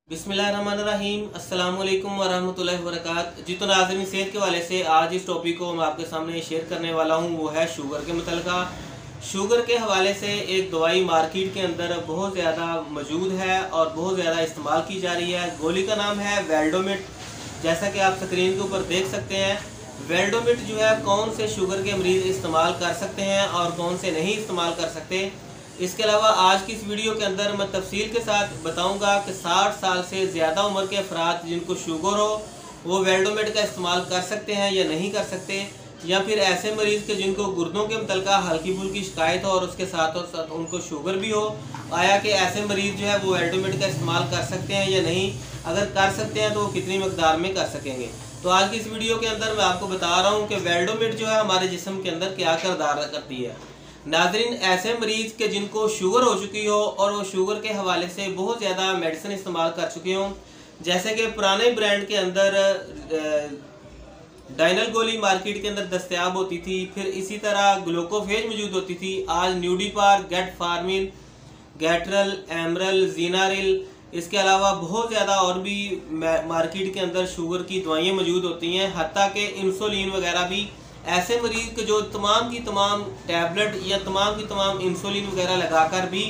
बिस्मिल्लाहिर्रहमानिर्रहीम अस्सलाम वालेकुम वरहमतुल्लाहि वबरकातुहू। जी तो नाज़रीन, सेहत के हवाले से आज इस टॉपिक को मैं आपके सामने शेयर करने वाला हूँ, वो है शुगर के मुतल्लिका। शुगर के हवाले से एक दवाई मार्केट के अंदर बहुत ज़्यादा मौजूद है और बहुत ज़्यादा इस्तेमाल की जा रही है। गोली का नाम है वेल्डोमिट। जैसा कि आप स्क्रीन के ऊपर देख सकते हैं, वेल्डोमिट जो है कौन से शुगर के मरीज़ इस्तेमाल कर सकते हैं और कौन से नहीं इस्तेमाल कर सकते। इसके अलावा आज की इस वीडियो के अंदर मैं तफसील के साथ बताऊंगा कि 60 साल से ज़्यादा उम्र के अफराद जिनको शुगर हो वो वेल्डोमेट का इस्तेमाल कर सकते हैं या नहीं कर सकते, या फिर ऐसे मरीज़ के जिनको गुर्दों के मुतल्लिका हल्की फुल्की शिकायत हो और उसके साथ उनको शुगर भी हो, आया कि ऐसे मरीज़ जो है वो वेल्डोमेट का इस्तेमाल कर सकते हैं या नहीं, अगर कर सकते हैं तो वो कितनी मकदार में कर सकेंगे। तो आज की इस वीडियो के अंदर मैं आपको बता रहा हूँ कि वेल्डोमेट जो है हमारे जिस्म के अंदर क्या किरदार करती है। नाज़रीन, ऐसे मरीज़ के जिनको शुगर हो चुकी हो और वो शुगर के हवाले से बहुत ज़्यादा मेडिसिन इस्तेमाल कर चुके हों, जैसे कि पुराने ब्रांड के अंदर डाइनल गोली मार्केट के अंदर दस्तयाब होती थी, फिर इसी तरह ग्लूकोफेज मौजूद होती थी। आज न्यूडीपार, गेट फार्मिन, गैट्रल, एमरल, जीनारिल, इसके अलावा बहुत ज़्यादा और भी मार्केट के अंदर शुगर की दवाइयाँ मौजूद होती हैं, हत्ता के इंसुलिन वगैरह भी। ऐसे मरीज़ के जो तमाम की तमाम टैबलेट या तमाम की तमाम इंसुलिन वगैरह लगाकर भी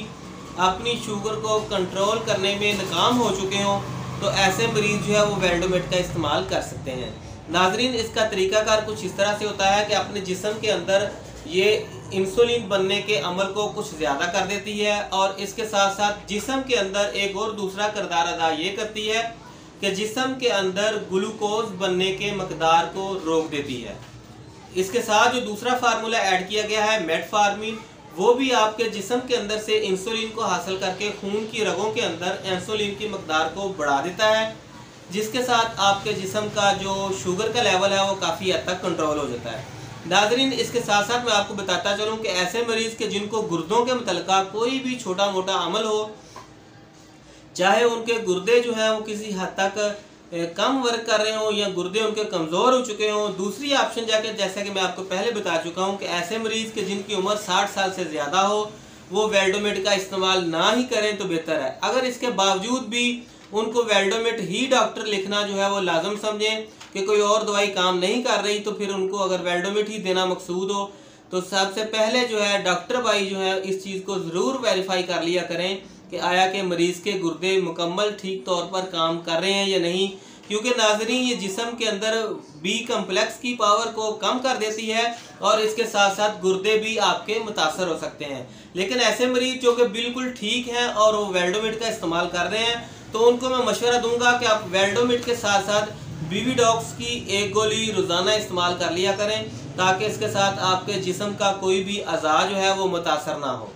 अपनी शुगर को कंट्रोल करने में नाकाम हो चुके हों, तो ऐसे मरीज़ जो है वो वेल्डोमेट का इस्तेमाल कर सकते हैं। नाजरीन, इसका तरीकाकार कुछ इस तरह से होता है कि अपने जिस्म के अंदर ये इंसुलिन बनने के अमल को कुछ ज़्यादा कर देती है और इसके साथ साथ जिस्म के अंदर एक और दूसरा किरदार अदा ये करती है कि जिस्म के अंदर ग्लूकोज बनने के मकदार को रोक देती है। इसके साथ जो दूसरा फार्मूला ऐड किया गया है मेटफॉर्मिन, वो भी आपके जिस्म के अंदर से इंसुलिन को हासिल करके खून की रगों के अंदर इंसुलिन की मकदार को बढ़ा देता है, जिसके साथ आपके जिस्म का जो शुगर का लेवल है वो काफ़ी हद तक कंट्रोल हो जाता है। नाज़रीन, इसके साथ साथ मैं आपको बताता चलूँ कि ऐसे मरीज़ के जिनको गुर्दों के मुतल्लिका कोई भी छोटा मोटा अमल हो, चाहे उनके गुर्दे जो हैं वो किसी हद तक कम वर्क कर रहे हो या गुर्दे उनके कमज़ोर हो चुके हों, दूसरी ऑप्शन जाके जैसा कि मैं आपको पहले बता चुका हूं कि ऐसे मरीज़ के जिनकी उम्र 60 साल से ज़्यादा हो वो वेल्डोमेट का इस्तेमाल ना ही करें तो बेहतर है। अगर इसके बावजूद भी उनको वेल्डोमेट ही डॉक्टर लिखना जो है वो लाजम समझें कि कोई और दवाई काम नहीं कर रही, तो फिर उनको अगर वेल्डोमेट ही देना मकसूद हो तो सबसे पहले जो है डॉक्टर भाई जो है इस चीज़ को ज़रूर वेरीफाई कर लिया करें कि आया कि मरीज़ के गुर्दे मुकम्मल ठीक तौर पर काम कर रहे हैं या नहीं, क्योंकि नाज़रीन ये जिस्म के अंदर बी कम्प्लेक्स की पावर को कम कर देती है और इसके साथ साथ गुर्दे भी आपके मुतासर हो सकते हैं। लेकिन ऐसे मरीज़ जो कि बिल्कुल ठीक हैं और वो वेल्डोमेट का इस्तेमाल कर रहे हैं, तो उनको मैं मशवरा दूंगा कि आप वेल्डोमेट के साथ साथ बीवीडॉक्स की एक गोली रोज़ाना इस्तेमाल कर लिया करें, ताकि इसके साथ आपके जिस्म का कोई भी अज़ा जो है वो मुतासर ना हो।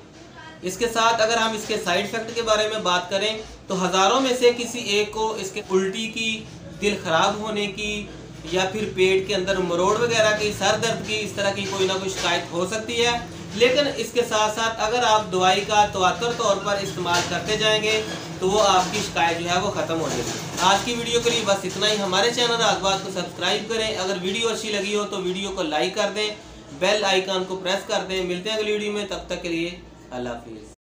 इसके साथ अगर हम इसके साइड इफ़ेक्ट के बारे में बात करें तो हज़ारों में से किसी एक को इसके उल्टी की, दिल ख़राब होने की, या फिर पेट के अंदर मरोड़ वगैरह की, सर दर्द की, इस तरह की कोई ना कोई शिकायत हो सकती है। लेकिन इसके साथ साथ अगर आप दवाई का तवातर तौर पर इस्तेमाल करते जाएंगे तो वो आपकी शिकायत जो है वो ख़त्म हो जाएगी। आज की वीडियो के लिए बस इतना ही। हमारे चैनल राज़बात को सब्सक्राइब करें, अगर वीडियो अच्छी लगी हो तो वीडियो को लाइक कर दें, बेल आइकन को प्रेस कर दें। मिलते हैं अगली वीडियो में, तब तक के लिए अल्लाह हाफिज़।